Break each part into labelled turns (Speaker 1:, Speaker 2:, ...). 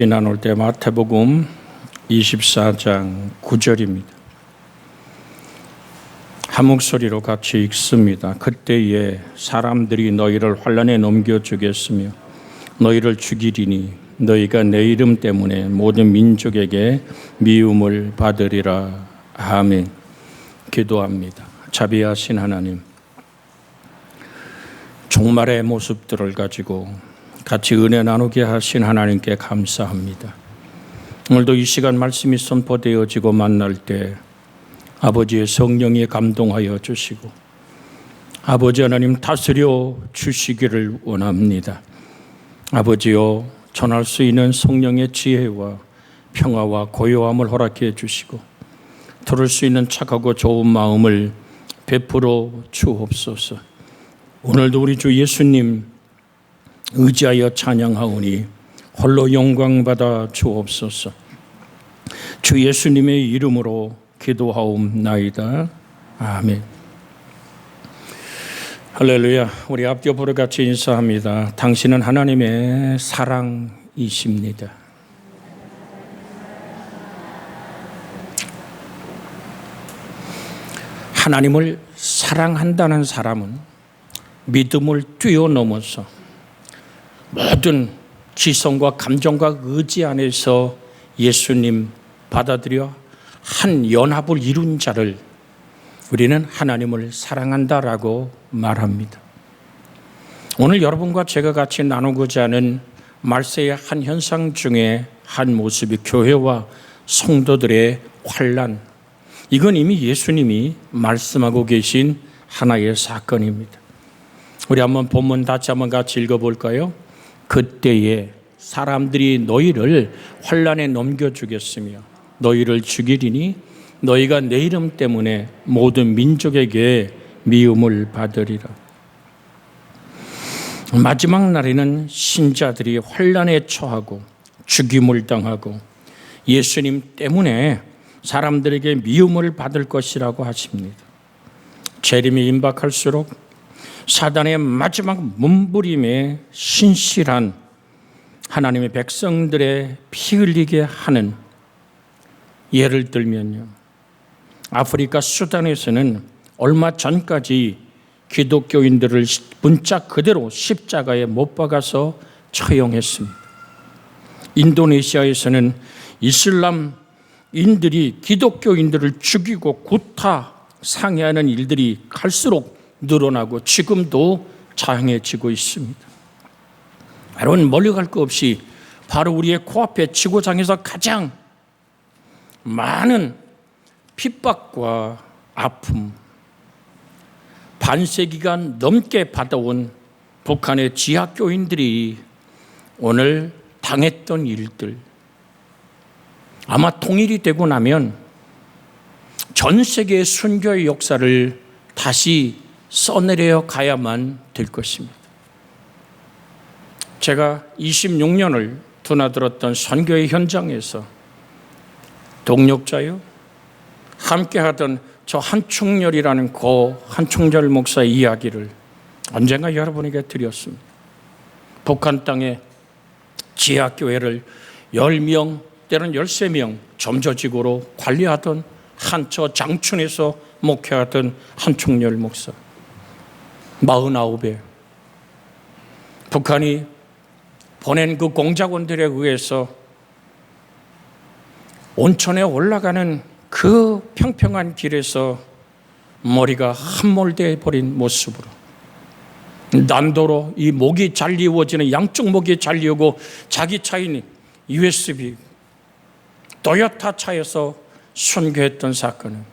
Speaker 1: 나눌 때 마태복음 24장 9절입니다. 한 목소리로 같이 읽습니다. 그때에 사람들이 너희를 환난에 넘겨주겠으며 너희를 죽이리니 너희가 내 이름 때문에 모든 민족에게 미움을 받으리라. 아멘. 기도합니다. 자비하신 하나님, 종말의 모습들을 가지고 같이 은혜 나누게 하신 하나님께 감사합니다. 오늘도 이 시간 말씀이 선포되어지고 만날 때 아버지의 성령이 감동하여 주시고 아버지 하나님 다스려 주시기를 원합니다. 아버지여, 전할 수 있는 성령의 지혜와 평화와 고요함을 허락해 주시고 들을 수 있는 착하고 좋은 마음을 베풀어 주옵소서. 오늘도 우리 주 예수님 의지하여 찬양하오니 홀로 영광받아 주옵소서. 주 예수님의 이름으로 기도하옵나이다. 아멘. 할렐루야. 우리 앞옆으로 같이 인사합니다. 당신은 하나님의 사랑이십니다. 하나님을 사랑한다는 사람은 믿음을 뛰어넘어서 모든 지성과 감정과 의지 안에서 예수님 받아들여 한 연합을 이룬 자를 우리는 하나님을 사랑한다라고 말합니다. 오늘 여러분과 제가 같이 나누고자 하는 말세의 한 현상 중에 한 모습이 교회와 성도들의 환난. 이건 이미 예수님이 말씀하고 계신 하나의 사건입니다. 우리 한번 본문 다시 한번 같이 읽어볼까요? 그때에 사람들이 너희를 환난에 넘겨주겠으며 너희를 죽이리니 너희가 내 이름 때문에 모든 민족에게 미움을 받으리라. 마지막 날에는 신자들이 환난에 처하고 죽임을 당하고 예수님 때문에 사람들에게 미움을 받을 것이라고 하십니다. 재림이 임박할수록 사단의 마지막 몸부림에 신실한 하나님의 백성들의 피 흘리게 하는, 예를 들면요, 아프리카 수단에서는 얼마 전까지 기독교인들을 문자 그대로 십자가에 못 박아서 처형했습니다. 인도네시아에서는 이슬람인들이 기독교인들을 죽이고 구타 상해하는 일들이 갈수록 늘어나고 지금도 장해지고 있습니다. 여러분, 멀리 갈 거 없이 바로 우리의 코앞에 지구상에서 가장 많은 핍박과 아픔, 반세기간 넘게 받아온 북한의 지하교인들이 오늘 당했던 일들, 아마 통일이 되고 나면 전 세계의 순교의 역사를 다시 써내려 가야만 될 것입니다. 제가 26년을 드나들었던 선교의 현장에서 동력자요, 함께하던 저 한충렬이라는 고 한충렬 목사의 이야기를 언젠가 여러분에게 드렸습니다. 북한 땅에 지하교회를 10명 때는 13명 점저직으로 관리하던 한처 장춘에서 목회하던 한충렬 목사, 49에 북한이 보낸 그 공작원들에 의해서 온천에 올라가는 그 평평한 길에서 머리가 함몰되어 버린 모습으로, 난도로 이 목이 잘리워지는, 양쪽 목이 잘리우고 자기 차인 USB 토요타 차에서 순교했던 사건은,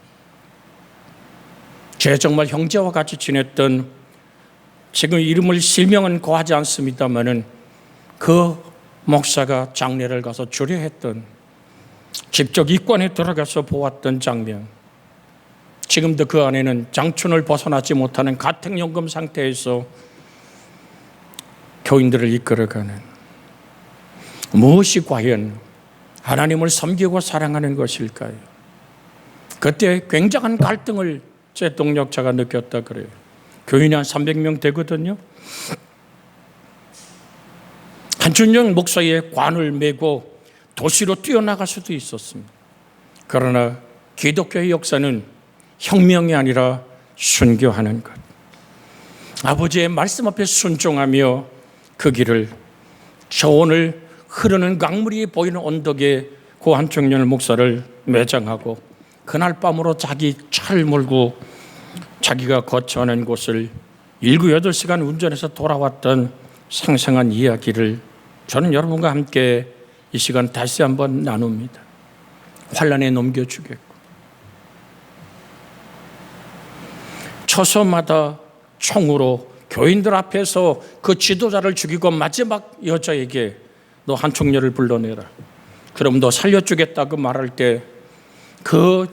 Speaker 1: 제 정말 형제와 같이 지냈던, 지금 이름을 실명은 고하지 않습니다만은 그 목사가 장례를 가서 주례했던, 직접 입관에 들어가서 보았던 장면, 지금도 그 안에는 장춘을 벗어나지 못하는 가택연금 상태에서 교인들을 이끌어가는, 무엇이 과연 하나님을 섬기고 사랑하는 것일까요? 그때 굉장한 갈등을 제 동력자가 느꼈다 그래요. 교인이 한 300명 되거든요. 한춘영 목사의 관을 메고 도시로 뛰어나갈 수도 있었습니다. 그러나 기독교의 역사는 혁명이 아니라 순교하는 것. 아버지의 말씀 앞에 순종하며 그 길을, 저 오늘 흐르는 강물이 보이는 언덕에 고 한총열 목사를 매장하고 그날 밤으로 자기 차를 몰고 자기가 거처하는 곳을 7, 8시간 운전해서 돌아왔던 생생한 이야기를 저는 여러분과 함께 이 시간 다시 한번 나눕니다. 환란에 넘겨주겠고, 처소마다 총으로 교인들 앞에서 그 지도자를 죽이고 마지막 여자에게 너 한총열을 불러내라, 그럼 너 살려주겠다고 말할 때 그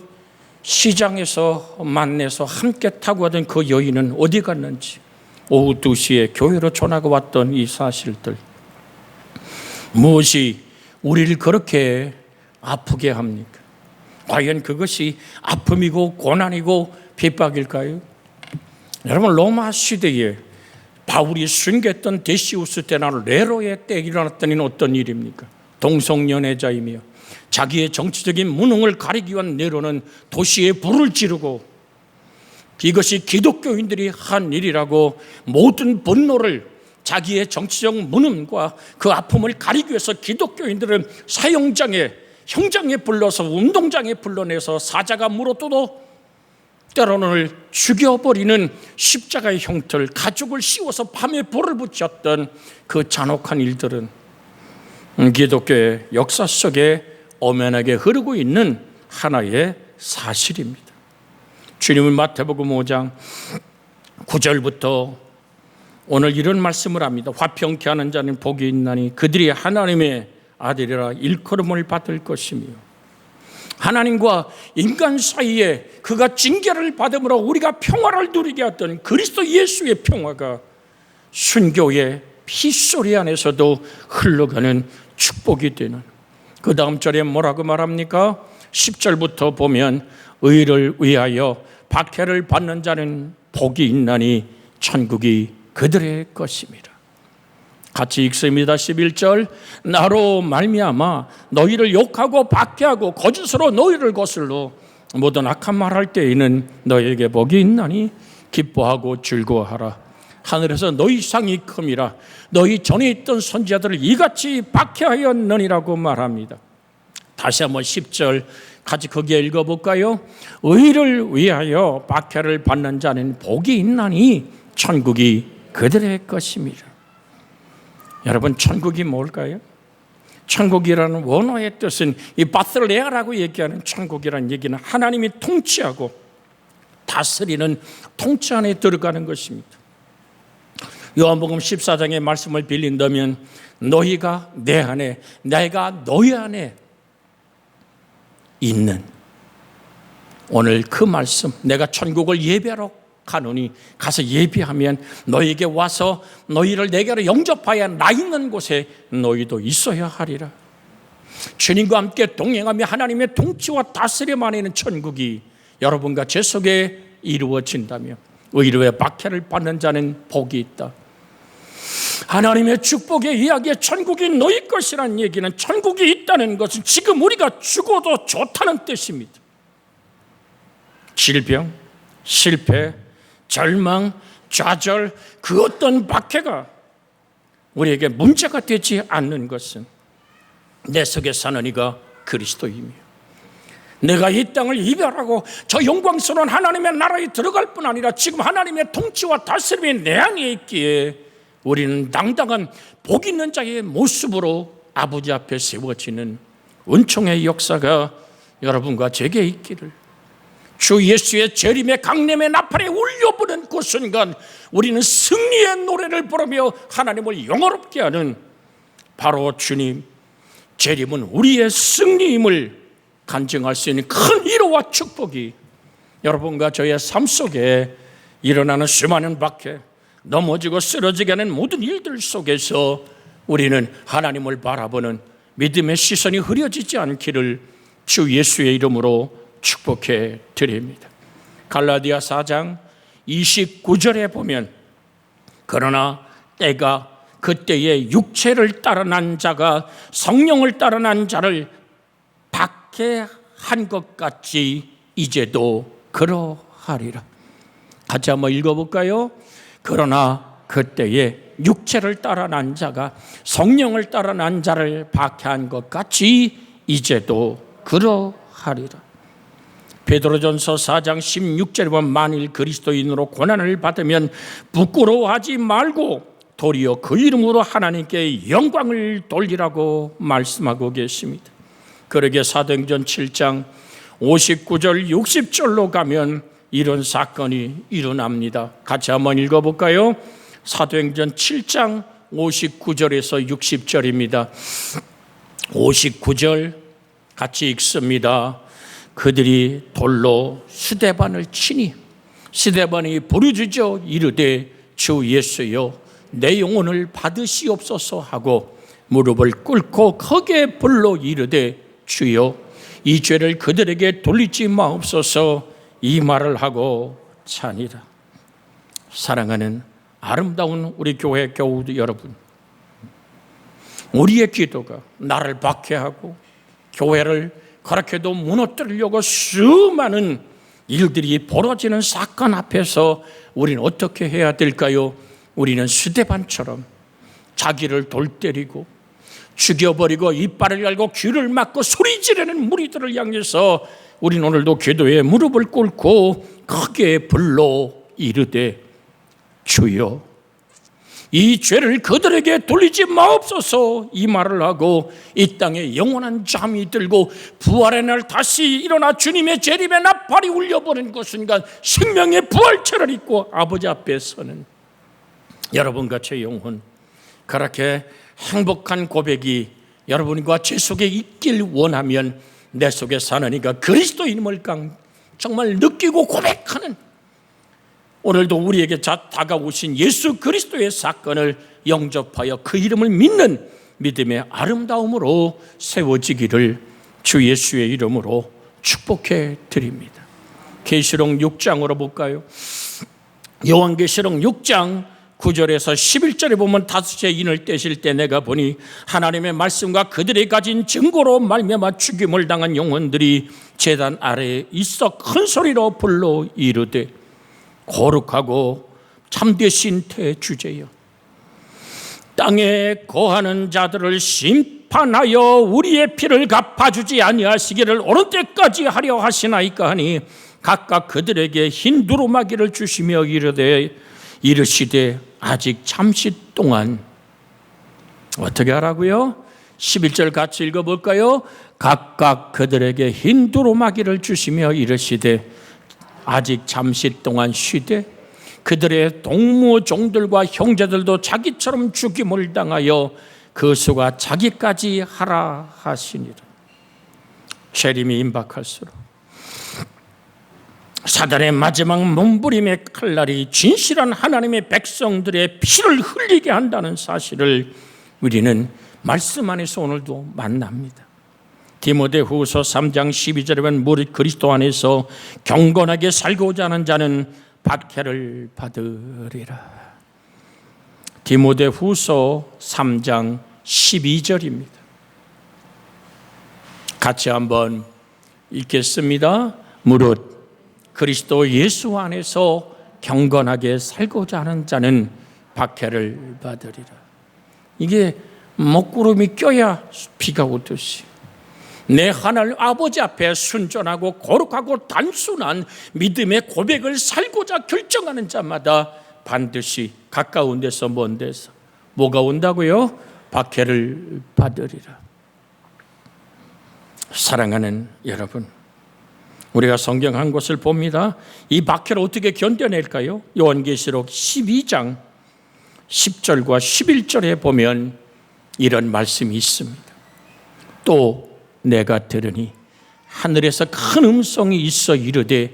Speaker 1: 시장에서 만나서 함께 타고 가던 그 여인은 어디 갔는지, 오후 2시에 교회로 전화가 왔던 이 사실들, 무엇이 우리를 그렇게 아프게 합니까? 과연 그것이 아픔이고 고난이고 핍박일까요? 여러분, 로마 시대에 바울이 순교했던 데시우스 때나 네로의 때 일어났던 일은 어떤 일입니까? 동성연애자이며 자기의 정치적인 무능을 가리기 위한 네로는 도시에 불을 지르고, 이것이 기독교인들이 한 일이라고 모든 분노를, 자기의 정치적 무능과 그 아픔을 가리기 위해서 기독교인들은 사형장에, 형장에 불러서 운동장에 불러내서 사자가 물어뜯어 때로는 죽여버리는 십자가의 형태를, 가죽을 씌워서 밤에 불을 붙였던 그 잔혹한 일들은 기독교의 역사 속에 엄연하게 흐르고 있는 하나의 사실입니다. 주님은 마태복음 5장 9절부터 오늘 이런 말씀을 합니다. 화평케 하는 자는 복이 있나니 그들이 하나님의 아들이라 일컬음을 받을 것이며, 하나님과 인간 사이에 그가 징계를 받음으로 우리가 평화를 누리게 했던 그리스도 예수의 평화가 순교의 피소리 안에서도 흘러가는 축복이 되는, 그 다음 절에 뭐라고 말합니까? 10절부터 보면 의를 위하여 박해를 받는 자는 복이 있나니 천국이 그들의 것입니다. 같이 읽습니다. 11절, 나로 말미암아 너희를 욕하고 박해하고 거짓으로 너희를 거슬러 모든 악한 말할 때에는 너희에게 복이 있나니 기뻐하고 즐거워하라. 하늘에서 너희 상이 큼이라. 너희 전에 있던 선지자들을 이같이 박해하였느니라고 말합니다. 다시 한번 10절 같이 거기에 읽어볼까요? 의를 위하여 박해를 받는 자는 복이 있나니 천국이 그들의 것입니다. 여러분, 천국이 뭘까요? 천국이라는 원어의 뜻은 이 바슬레아라고 얘기하는 천국이라는 얘기는 하나님이 통치하고 다스리는 통치 안에 들어가는 것입니다. 요한복음 14장의 말씀을 빌린다면 너희가 내 안에, 내가 너희 안에 있는, 오늘 그 말씀, 내가 천국을 예배하러 가노니 가서 예배하면 너희에게 와서 너희를 내게로 영접하여 나 있는 곳에 너희도 있어야 하리라. 주님과 함께 동행하며 하나님의 통치와 다스림 안에 있는 천국이 여러분과 제 속에 이루어진다면 의로의 박해를 받는 자는 복이 있다. 하나님의 축복의 이야기에 천국이 너희 것이라는 얘기는, 천국이 있다는 것은 지금 우리가 죽어도 좋다는 뜻입니다. 질병, 실패, 절망, 좌절, 그 어떤 박해가 우리에게 문제가 되지 않는 것은 내 속에 사는 이가 그리스도이며, 내가 이 땅을 이별하고 저 영광스러운 하나님의 나라에 들어갈 뿐 아니라 지금 하나님의 통치와 다스림이 내 안에 있기에 우리는 당당한 복 있는 자의 모습으로 아버지 앞에 세워지는 은총의 역사가 여러분과 제게 있기를, 주 예수의 재림의 강림의 나팔에 울려부는 그 순간 우리는 승리의 노래를 부르며 하나님을 영화롭게 하는, 바로 주님 재림은 우리의 승리임을 간증할 수 있는 큰 위로와 축복이 여러분과 저의 삶 속에 일어나는 수많은 박해, 넘어지고 쓰러지게 하는 모든 일들 속에서 우리는 하나님을 바라보는 믿음의 시선이 흐려지지 않기를 주 예수의 이름으로 축복해 드립니다. 갈라디아 4장 29절에 보면 그러나 때가 그때에 육체를 따라 난 자가 성령을 따라 난 자를 박해한 것 같이 이제도 그러하리라. 같이 한번 읽어볼까요? 그러나 그때에 육체를 따라 난 자가 성령을 따라 난 자를 박해한 것 같이 이제도 그러하리라. 베드로전서 4장 16절에 보면 만일 그리스도인으로 고난을 받으면 부끄러워하지 말고 도리어 그 이름으로 하나님께 영광을 돌리라고 말씀하고 계십니다. 그러게 사도행전 7장 59절 60절로 가면 이런 사건이 일어납니다. 같이 한번 읽어볼까요? 사도행전 7장 59절에서 60절입니다. 59절 같이 읽습니다. 그들이 돌로 스데반을 치니 스데반이 부르짖어 이르되 주 예수여 내 영혼을 받으시옵소서 하고 무릎을 꿇고 크게 불러 이르되 주여 이 죄를 그들에게 돌리지 마옵소서 이 말을 하고 자니라. 사랑하는 아름다운 우리 교회 교우 여러분, 우리의 기도가 나를 박해하고 교회를 그렇게도 무너뜨리려고 수많은 일들이 벌어지는 사건 앞에서 우리는 어떻게 해야 될까요? 우리는 스데반처럼 자기를 돌 때리고 죽여버리고 이빨을 열고 귀를 막고 소리 지르는 무리들을 향해서 우리는 오늘도 기도에 무릎을 꿇고 크게 불러 이르되 주여 이 죄를 그들에게 돌리지 마옵소서 이 말을 하고 이 땅에 영원한 잠이 들고 부활의 날 다시 일어나 주님의 재림의 나팔이 울려버린 그 순간 생명의 부활체를 입고 아버지 앞에 서는 여러분과 제 영혼, 그렇게 행복한 고백이 여러분과 제 속에 있길 원하면 내 속에 사는 이가 그리스도인임을 정말 느끼고 고백하는, 오늘도 우리에게 다가오신 예수 그리스도의 사건을 영접하여 그 이름을 믿는 믿음의 아름다움으로 세워지기를 주 예수의 이름으로 축복해 드립니다. 계시록 6장으로 볼까요? 요한계시록 6장 9절에서 11절에 보면 다섯째 인을 떼실 때 내가 보니 하나님의 말씀과 그들이 가진 증거로 말미암아 죽임을 당한 영혼들이 제단 아래에 있어 큰 소리로 불러 이르되 거룩하고 참되신 태주제여 땅에 거하는 자들을 심판하여 우리의 피를 갚아주지 아니하시기를 어느 때까지 하려 하시나이까 하니 각각 그들에게 흰 두루마기를 주시며 이르시되 아직 잠시 동안, 어떻게 하라고요? 11절 같이 읽어볼까요? 각각 그들에게 흰 두루마기를 주시며 이르시되 아직 잠시 동안 쉬되 그들의 동무종들과 형제들도 자기처럼 죽임을 당하여 그 수가 자기까지 하라 하시니라. 재림이 임박할수록 사단의 마지막 몸부림의 칼날이 진실한 하나님의 백성들의 피를 흘리게 한다는 사실을 우리는 말씀 안에서 오늘도 만납니다. 디모데후서 3장 12절에 보면 무릇 그리스도 안에서 경건하게 살고자 하는 자는 박해를 받으리라. 디모데후서 3장 12절입니다. 같이 한번 읽겠습니다. 무릇 그리스도 예수 안에서 경건하게 살고자 하는 자는 박해를 받으리라. 이게 먹구름이 껴야 비가 오듯이 내 하나님 아버지 앞에 순전하고 거룩하고 단순한 믿음의 고백을 살고자 결정하는 자마다 반드시 가까운 데서 먼 데서 뭐가 온다고요? 박해를 받으리라. 사랑하는 여러분, 우리가 성경 한 곳을 봅니다. 이 박해를 어떻게 견뎌낼까요? 요한계시록 12장 10절과 11절에 보면 이런 말씀이 있습니다. 또 내가 들으니 하늘에서 큰 음성이 있어 이르되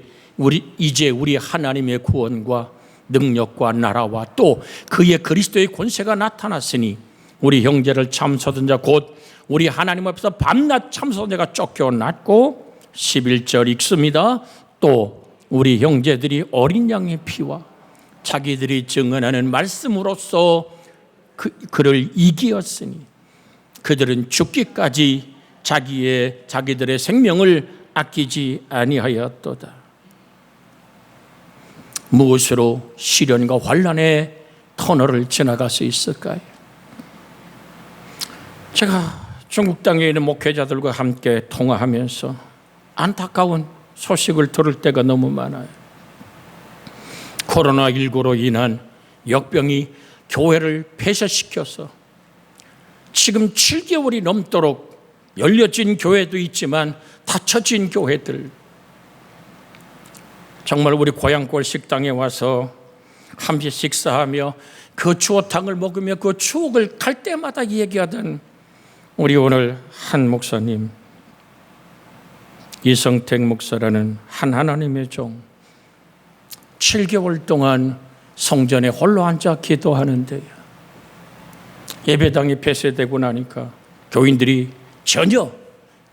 Speaker 1: 이제 우리 하나님의 구원과 능력과 나라와 또 그의 그리스도의 권세가 나타났으니 우리 형제를 참소던 자 곧 우리 하나님 앞에서 밤낮 참소던 자가 쫓겨났고 11절 읽습니다. 또 우리 형제들이 어린 양의 피와 자기들이 증언하는 말씀으로써 그를 이기었으니 그들은 죽기까지 자기들의 생명을 아끼지 아니하였도다. 무엇으로 시련과 환난의 터널을 지나갈 수 있을까요? 제가 중국 땅에 있는 목회자들과 함께 통화하면서 안타까운 소식을 들을 때가 너무 많아요. 코로나19로 인한 역병이 교회를 폐쇄시켜서 지금 7개월이 넘도록 열려진 교회도 있지만 닫혀진 교회들, 정말 우리 고향골 식당에 와서 함께 식사하며 그 추어탕을 먹으며 그 추억을 갈 때마다 얘기하던 우리 오늘 한 목사님, 이성택 목사라는 한 하나님의 종, 7개월 동안 성전에 홀로 앉아 기도하는데요, 예배당이 폐쇄되고 나니까 교인들이 전혀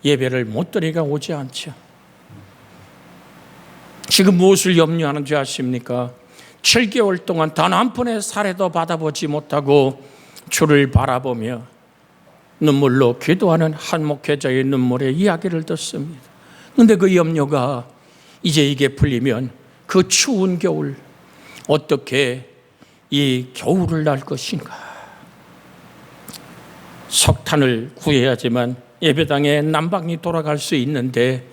Speaker 1: 예배를 못 드리고 오지 않죠. 지금 무엇을 염려하는지 아십니까? 7개월 동안 단 한 푼의 사례도 받아보지 못하고 주를 바라보며 눈물로 기도하는 한 목회자의 눈물의 이야기를 듣습니다. 그런데 그 염려가 이제 이게 풀리면 그 추운 겨울 어떻게 이 겨울을 날 것인가? 석탄을 구해야지만 예배당에 난방이 돌아갈 수 있는데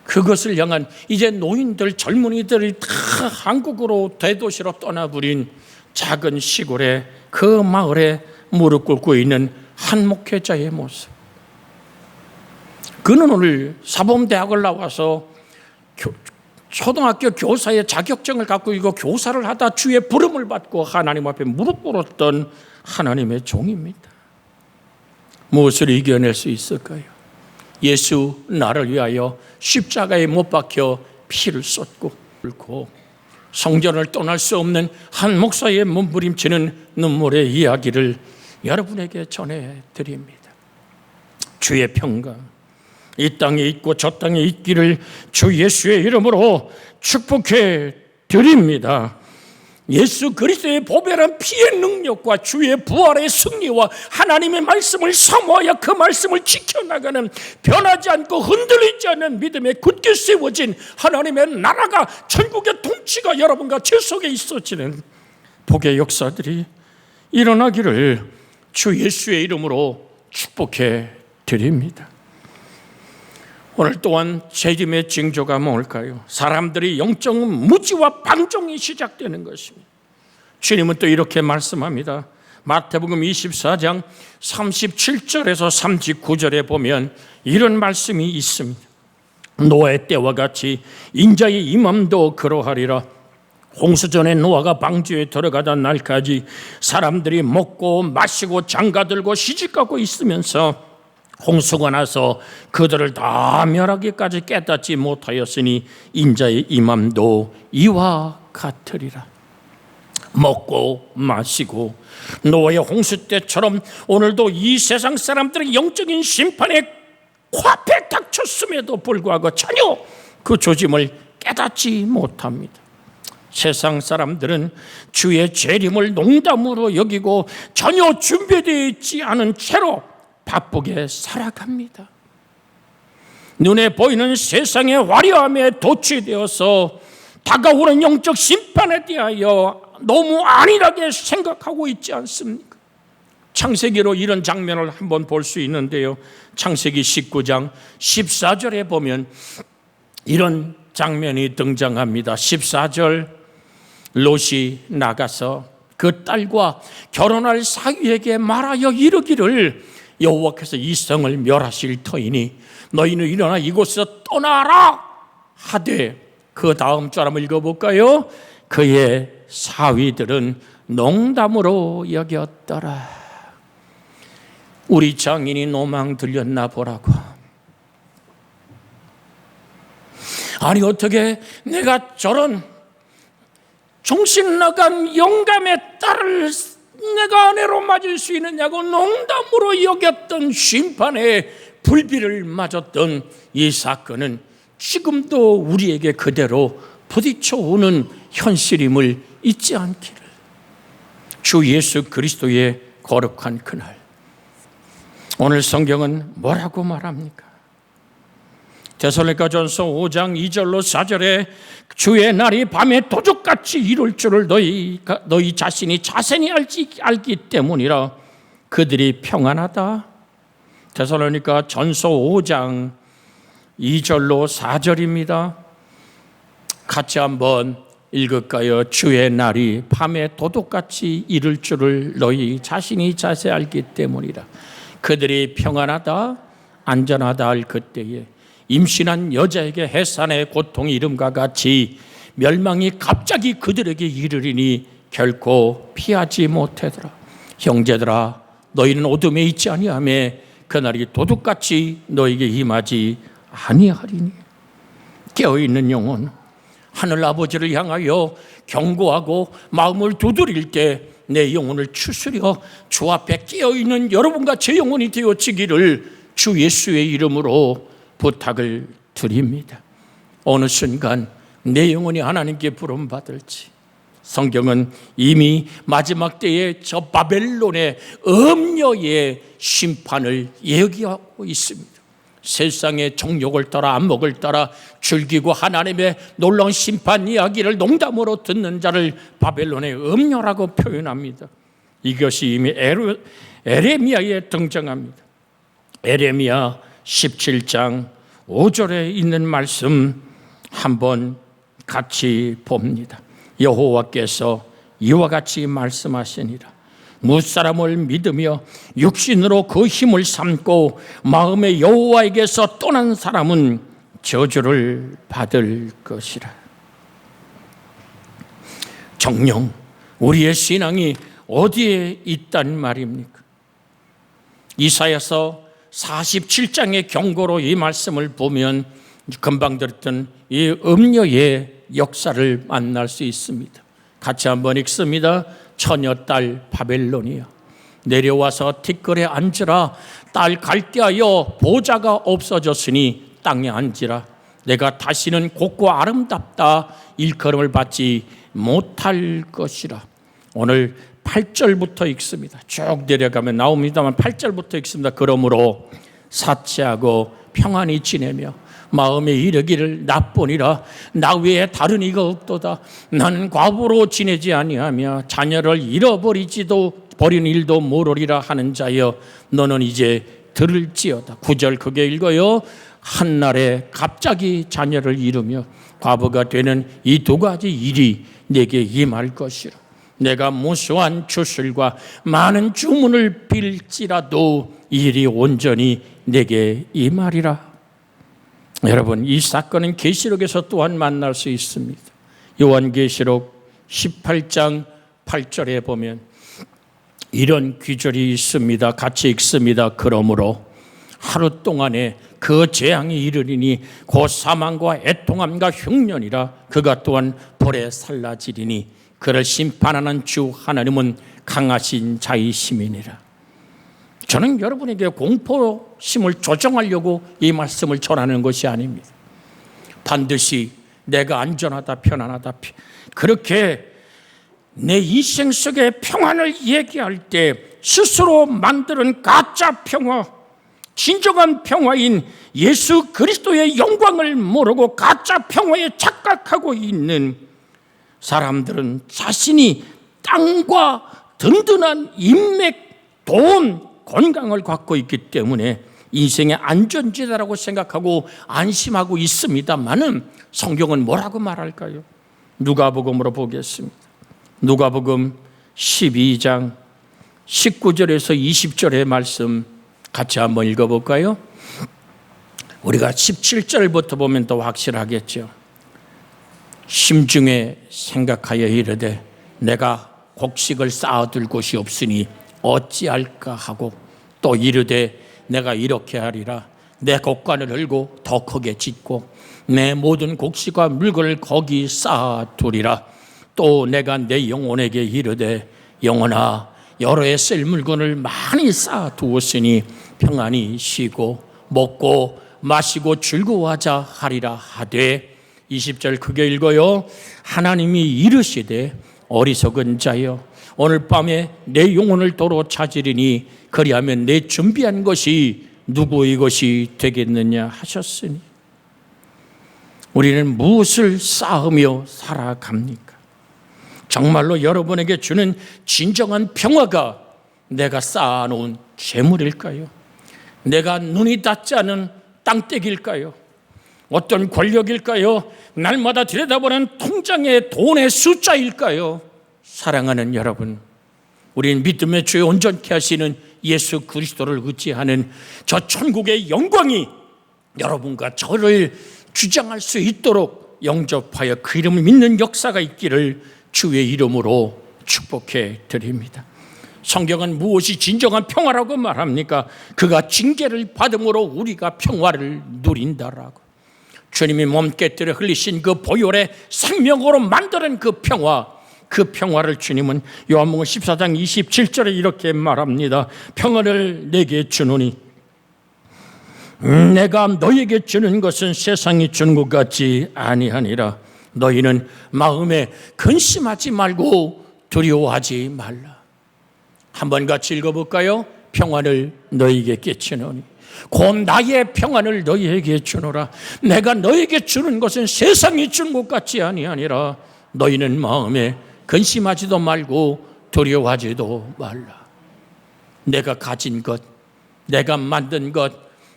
Speaker 1: 그것을 향한 이제 노인들, 젊은이들이 다 한국으로 대도시로 떠나버린 작은 시골의 그 마을에 무릎 꿇고 있는 한 목회자의 모습. 그는 오늘 사범대학을 나와서 초등학교 교사의 자격증을 갖고 있고 교사를 하다 주의 부름을 받고 하나님 앞에 무릎 꿇었던 하나님의 종입니다. 무엇을 이겨낼 수 있을까요? 예수 나를 위하여 십자가에 못 박혀 피를 쏟고 성전을 떠날 수 없는 한 목사의 몸부림치는 눈물의 이야기를 여러분에게 전해드립니다. 주의 평강 이 땅에 있고 저 땅에 있기를 주 예수의 이름으로 축복해 드립니다. 예수 그리스도의 보배란 피의 능력과 주의 부활의 승리와 하나님의 말씀을 사모하여 그 말씀을 지켜나가는 변하지 않고 흔들리지 않는 믿음에 굳게 세워진 하나님의 나라가, 천국의 통치가 여러분과 제 속에 있어지는 복의 역사들이 일어나기를 주 예수의 이름으로 축복해 드립니다. 오늘 또한 재림의 징조가 뭘까요? 사람들이 영적 무지와 방종이 시작되는 것입니다. 주님은 또 이렇게 말씀합니다. 마태복음 24장 37절에서 39절에 보면 이런 말씀이 있습니다. 노아의 때와 같이 인자의 임함도 그러하리라. 홍수전에 노아가 방주에 들어가던 날까지 사람들이 먹고 마시고 장가들고 시집가고 있으면서 홍수가 나서 그들을 다 멸하기까지 깨닫지 못하였으니 인자의 임함도 이와 같으리라. 먹고 마시고 노아의 홍수 때처럼 오늘도 이 세상 사람들의 영적인 심판에 코앞에 닥쳤음에도 불구하고 전혀 그 조짐을 깨닫지 못합니다. 세상 사람들은 주의 재림을 농담으로 여기고 전혀 준비되어 있지 않은 채로 바쁘게 살아갑니다. 눈에 보이는 세상의 화려함에 도취되어서 다가오는 영적 심판에 대하여 너무 안일하게 생각하고 있지 않습니까? 창세기로 이런 장면을 한번 볼 수 있는데요. 창세기 19장 14절에 보면 이런 장면이 등장합니다. 14절, 롯이 나가서 그 딸과 결혼할 사위에게 말하여 이르기를 여호와께서 이 성을 멸하실 터이니 너희는 일어나 이곳에서 떠나라 하되, 그 다음 줄 한번 읽어볼까요? 그의 사위들은 농담으로 여겼더라. 우리 장인이 노망 들렸나 보라고. 아니 어떻게 내가 저런 정신 나간 영감의 딸을 내가 아내로 맞을 수 있느냐고 농담으로 여겼던 심판의 불비를 맞았던 이 사건은 지금도 우리에게 그대로 부딪혀오는 현실임을 잊지 않기를 주 예수 그리스도의 거룩한 그날. 오늘 성경은 뭐라고 말합니까? 데살로니가전서 5장 2절로 4절에 주의 날이 밤에 도둑같이 이룰 줄을 너희 자신이 자세히 알기 때문이라 그들이 평안하다. 데살로니가전서 5장 2절로 4절입니다. 같이 한번 읽을까요? 주의 날이 밤에 도둑같이 이룰 줄을 너희 자신이 자세히 알기 때문이라 그들이 평안하다 안전하다 할 그때에 임신한 여자에게 해산의 고통이 이름과 같이 멸망이 갑자기 그들에게 이르리니 결코 피하지 못하더라. 형제들아 너희는 어둠에 있지 아니하며 그날이 도둑같이 너에게 임하지 아니하리니. 깨어있는 영혼, 하늘 아버지를 향하여 경고하고 마음을 두드릴 때 내 영혼을 추스려 주 앞에 깨어있는 여러분과 제 영혼이 되어지기를 주 예수의 이름으로 부탁을 드립니다. 어느 순간 내 영혼이 하나님께 부름받을지. 성경은 이미 마지막 때에 저 바벨론의 음녀의 심판을 예기하고 있습니다. 세상의 정욕을 따라 안목을 따라 즐기고 하나님의 놀라운 심판 이야기를 농담으로 듣는 자를 바벨론의 음녀라고 표현합니다. 이것이 이미 에레미야에 등장합니다. 에레미야 17장 5절에 있는 말씀 한번 같이 봅니다. 여호와께서 이와 같이 말씀하시니라. 무사람을 믿으며 육신으로 그 힘을 삼고 마음의 여호와에게서 떠난 사람은 저주를 받을 것이라. 정녕 우리의 신앙이 어디에 있단 말입니까? 이사야서 47장의 경고로 이 말씀을 보면 금방 들었던 이 음녀의 역사를 만날 수 있습니다. 같이 한번 읽습니다. 처녀딸 바벨론이여 내려와서 티끌에 앉으라. 딸 갈대하여 보좌가 없어졌으니 땅에 앉으라. 내가 다시는 곱고 아름답다 일컬음을 받지 못할 것이라. 오늘 8절부터 읽습니다. 쭉 내려가면 나옵니다만 8절부터 읽습니다. 그러므로 사치하고 평안히 지내며 마음에 이르기를 나뿐이라 나 외에 다른 이가 없도다. 나는 과부로 지내지 아니하며 자녀를 잃어버리지도 버린 일도 모르리라 하는 자여 너는 이제 들을지어다. 9절 그게 읽어요. 한날에 갑자기 자녀를 잃으며 과부가 되는 이 두 가지 일이 내게 임할 것이라. 내가 무수한 주술과 많은 주문을 빌지라도 이 일이 온전히 내게 임하리라. 여러분, 이 사건은 계시록에서 또한 만날 수 있습니다. 요한계시록 18장 8절에 보면 이런 귀절이 있습니다. 같이 읽습니다. 그러므로 하루 동안에 그 재앙이 이르리니 곧 사망과 애통함과 흉년이라. 그가 또한 불에 살라지리니 그를 심판하는 주 하나님은 강하신 자이심이니라. 저는 여러분에게 공포심을 조정하려고 이 말씀을 전하는 것이 아닙니다. 반드시 내가 안전하다 편안하다 그렇게 내 인생 속의 평안을 얘기할 때 스스로 만드는 가짜 평화, 진정한 평화인 예수 그리스도의 영광을 모르고 가짜 평화에 착각하고 있는 사람들은 자신이 땅과 든든한 인맥, 돈, 건강을 갖고 있기 때문에 인생의 안전지대라고 생각하고 안심하고 있습니다만은 성경은 뭐라고 말할까요? 누가복음으로 보겠습니다. 누가복음 12장 19절에서 20절의 말씀 같이 한번 읽어볼까요? 우리가 17절부터 보면 더 확실하겠죠. 심중에 생각하여 이르되 내가 곡식을 쌓아둘 곳이 없으니 어찌할까 하고 또 이르되 내가 이렇게 하리라. 내 곡간을 흘고 더 크게 짓고 내 모든 곡식과 물건을 거기 쌓아두리라. 또 내가 내 영혼에게 이르되 영혼아 여러 해 쓸 물건을 많이 쌓아두었으니 평안히 쉬고 먹고 마시고 즐거워하자 하리라 하되 20절 크게 읽어요. 하나님이 이르시되 어리석은 자여 오늘 밤에 내 영혼을 도로 찾으리니 그리하면 내 준비한 것이 누구의 것이 되겠느냐 하셨으니 우리는 무엇을 쌓으며 살아갑니까? 정말로 여러분에게 주는 진정한 평화가 내가 쌓아놓은 재물일까요? 내가 눈이 닿지 않은 땅떼기일까요? 어떤 권력일까요? 날마다 들여다보는 통장의 돈의 숫자일까요? 사랑하는 여러분, 우리는 믿음의 주에 온전케 하시는 예수 그리스도를 의지하는 저 천국의 영광이 여러분과 저를 주장할 수 있도록 영접하여 그 이름을 믿는 역사가 있기를 주의 이름으로 축복해 드립니다. 성경은 무엇이 진정한 평화라고 말합니까? 그가 징계를 받음으로 우리가 평화를 누린다라고. 주님이 몸 깨뜨려 흘리신 그 보혈의 생명으로 만드는 그 평화를 주님은 요한복음 14장 27절에 이렇게 말합니다. 평화를 내게 주노니 내가 너에게 주는 것은 세상이 주는 것 같지 아니하니라. 너희는 마음에 근심하지 말고 두려워하지 말라. 한번 같이 읽어볼까요? 평안을 너희에게 끼치노니 곧 나의 평안을 너희에게 주노라. 내가 너희에게 주는 것은 세상이 주는 것 같지 아니하니라. 너희는 마음에 근심하지도 말고 두려워하지도 말라. 내가 가진 것, 내가 만든 것,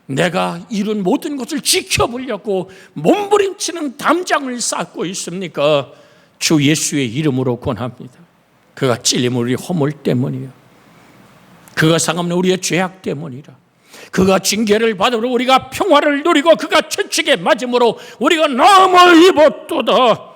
Speaker 1: 내가 이룬 모든 것을 지켜보려고 몸부림치는 담장을 쌓고 있습니까? 주 예수의 이름으로 권합니다. 그가 찔림 우리 허물 때문이요, 그가 상함은 우리의 죄악 때문이라. 그가 징계를 받으므로 우리가 평화를 누리고 그가 채찍에 맞음으로 우리가 나음을 입었도다.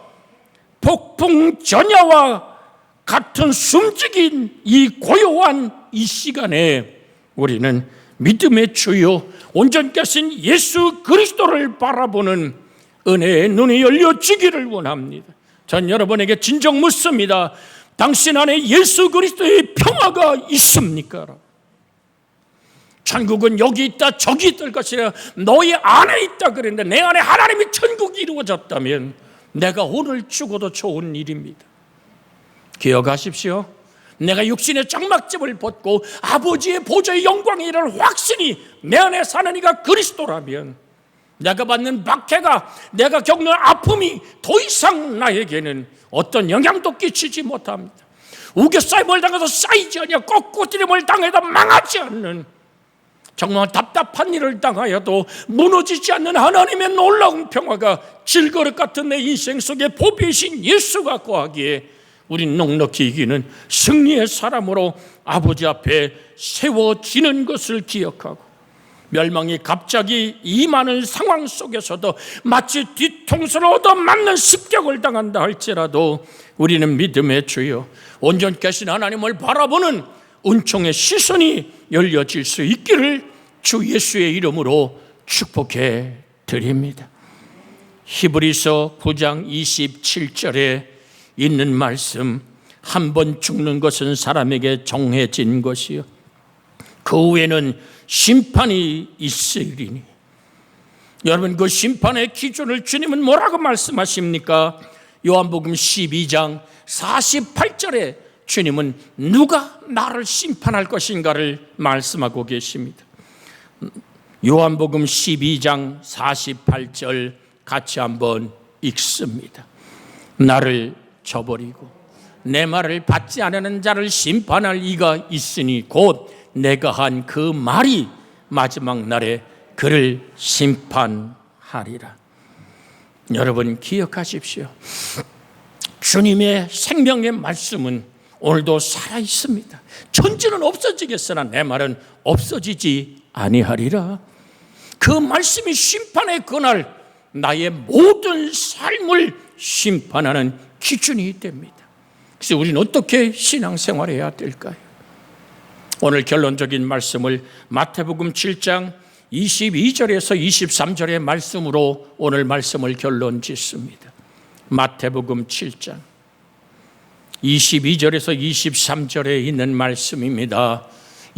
Speaker 1: 폭풍 전야와 같은 숨죽인 이 고요한 이 시간에 우리는 믿음의 주요 온전케 하신 예수 그리스도를 바라보는 은혜의 눈이 열려지기를 원합니다. 전 여러분에게 진정 묻습니다. 당신 안에 예수 그리스도의 평화가 있습니까? 천국은 여기 있다 저기 있을 것이라. 너희 안에 있다 그랬는데 내 안에 하나님의 천국이 이루어졌다면 내가 오늘 죽어도 좋은 일입니다. 기억하십시오. 내가 육신의 장막집을 벗고 아버지의 보좌의 영광에 이를 확신이 내 안에 사는 이가 그리스도라면 내가 받는 박해가, 내가 겪는 아픔이 더 이상 나에게는 어떤 영향도 끼치지 못합니다. 우겨싸임을 당해서 쌓이지 않냐, 꺾어뜨림을 당해도 망하지 않는, 정말 답답한 일을 당하여도 무너지지 않는 하나님의 놀라운 평화가 질그릇 같은 내 인생 속에 보배이신 예수가 거하기에 우린 넉넉히 이기는 승리의 사람으로 아버지 앞에 세워지는 것을 기억하고, 멸망이 갑자기 임하는 상황 속에서도 마치 뒤통수를 얻어맞는 습격을 당한다 할지라도 우리는 믿음의 주여 온전케 하신 하나님을 바라보는 은총의 시선이 열려질 수 있기를 주 예수의 이름으로 축복해 드립니다. 히브리서 9장 27절에 있는 말씀, 한 번 죽는 것은 사람에게 정해진 것이요 그 후에는 심판이 있으리니. 여러분, 그 심판의 기준을 주님은 뭐라고 말씀하십니까? 요한복음 12장 48절에 주님은 누가 나를 심판할 것인가를 말씀하고 계십니다. 요한복음 12장 48절 같이 한번 읽습니다. 나를 저버리고 내 말을 받지 않는 자를 심판할 이가 있으니 곧 내가 한 그 말이 마지막 날에 그를 심판하리라. 여러분 기억하십시오. 주님의 생명의 말씀은 오늘도 살아 있습니다. 천지는 없어지겠으나 내 말은 없어지지 아니하리라. 그 말씀이 심판의 그날 나의 모든 삶을 심판하는 기준이 됩니다. 그래서 우리는 어떻게 신앙생활해야 될까요? 오늘 결론적인 말씀을 마태복음 7장 22절에서 23절의 말씀으로 오늘 말씀을 결론 짓습니다. 마태복음 7장 22절에서 23절에 있는 말씀입니다.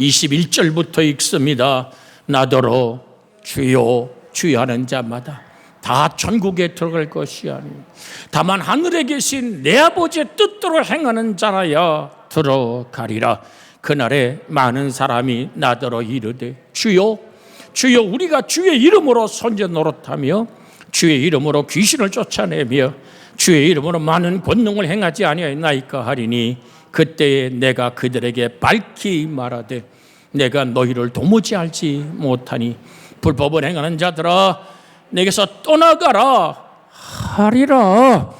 Speaker 1: 21절부터 읽습니다. 나더러 주여 주여 하는 자마다 다 천국에 들어갈 것이 아니요 다만 하늘에 계신 내 아버지의 뜻대로 행하는 자라야 들어가리라. 그날에 많은 사람이 나더러 이르되 주여 주여 우리가 주의 이름으로 선제 노릇하며 주의 이름으로 귀신을 쫓아내며 주의 이름으로 많은 권능을 행하지 아니하였나이까 하리니 그때에 내가 그들에게 밝히 말하되 내가 너희를 도무지 알지 못하니 불법을 행하는 자들아 내게서 떠나가라 하리라.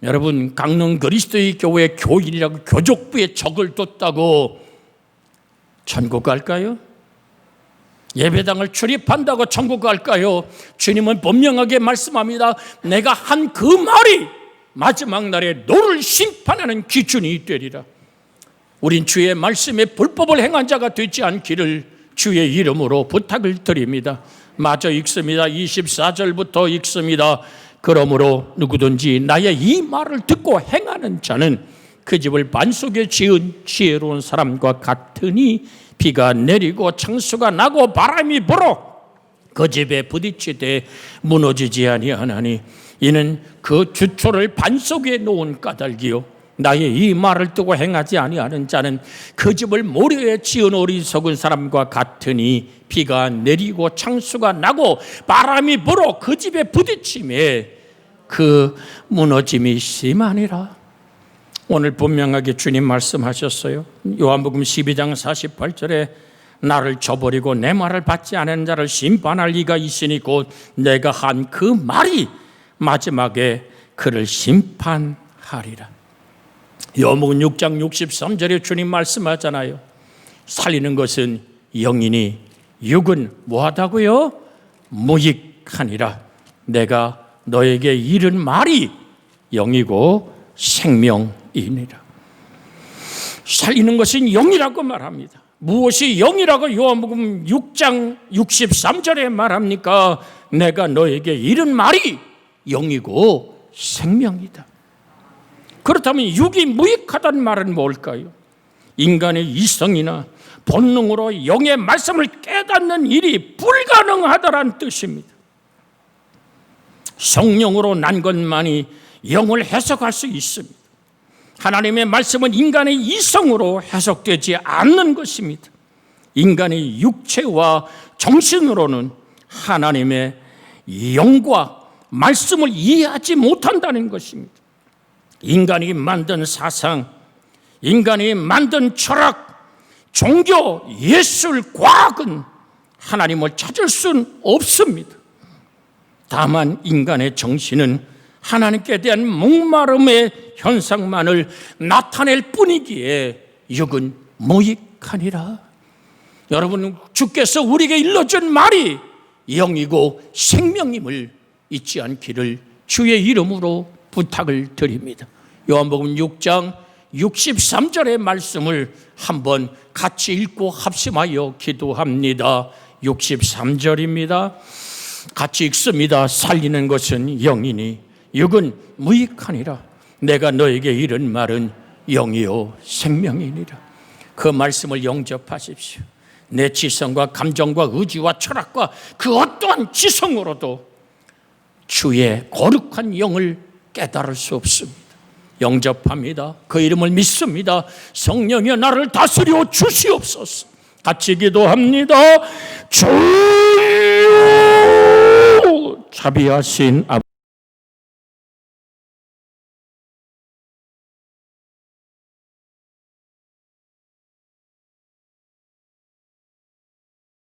Speaker 1: 여러분, 강릉 그리스도의 교회 교인이라고 교족부에 적을 뒀다고 천국 갈까요? 예배당을 출입한다고 천국 갈까요? 주님은 분명하게 말씀합니다. 내가 한 그 말이 마지막 날에 너를 심판하는 기준이 되리라. 우린 주의 말씀에 불법을 행한 자가 되지 않기를 주의 이름으로 부탁을 드립니다. 마저 읽습니다. 24절부터 읽습니다. 그러므로 누구든지 나의 이 말을 듣고 행하는 자는 그 집을 반석에 지은 지혜로운 사람과 같으니 비가 내리고 창수가 나고 바람이 불어 그 집에 부딪히되 무너지지 아니하나니 이는 그 주초를 반석에 놓은 까닭이요 나의 이 말을 듣고 행하지 아니하는 자는 그 집을 모래에 지은 어리석은 사람과 같으니 비가 내리고 창수가 나고 바람이 불어 그 집에 부딪힘에 그 무너짐이 심하니라. 오늘 분명하게 주님 말씀하셨어요. 요한복음 12장 48절에 나를 저버리고 내 말을 받지 않은 자를 심판할 이가 있으니 곧 내가 한 그 말이 마지막에 그를 심판하리라. 요한복음 6장 63절에 주님 말씀하잖아요. 살리는 것은 영이니 육은 뭐하다고요? 무익하니라. 내가 너에게 이른 말이 영이고 생명이니라. 살리는 것은 영이라고 말합니다. 무엇이 영이라고 요한복음 6장 63절에 말합니까? 내가 너에게 이른 말이 영이고 생명이다. 그렇다면 육이 무익하다는 말은 뭘까요? 인간의 이성이나 본능으로 영의 말씀을 깨닫는 일이 불가능하다는 뜻입니다. 성령으로 난 것만이 영을 해석할 수 있습니다. 하나님의 말씀은 인간의 이성으로 해석되지 않는 것입니다. 인간의 육체와 정신으로는 하나님의 영과 말씀을 이해하지 못한다는 것입니다. 인간이 만든 사상, 인간이 만든 철학, 종교, 예술, 과학은 하나님을 찾을 수는 없습니다. 다만 인간의 정신은 하나님께 대한 목마름의 현상만을 나타낼 뿐이기에 육은 무익하니라. 여러분, 주께서 우리에게 일러준 말이 영이고 생명임을 잊지 않기를 주의 이름으로 부탁을 드립니다. 요한복음 6장 63절의 말씀을 한번 같이 읽고 합심하여 기도합니다. 63절입니다. 같이 읽습니다. 살리는 것은 영이니 육은 무익하니라. 내가 너에게 이른 말은 영이요 생명이니라. 그 말씀을 영접하십시오. 내 지성과 감정과 의지와 철학과 그 어떠한 지성으로도 주의 거룩한 영을 깨달을 수 없습니다. 영접합니다. 그 이름을 믿습니다. 성령이여 나를 다스려 주시옵소서. 같이 기도합니다. 주여 자비하신 아버지,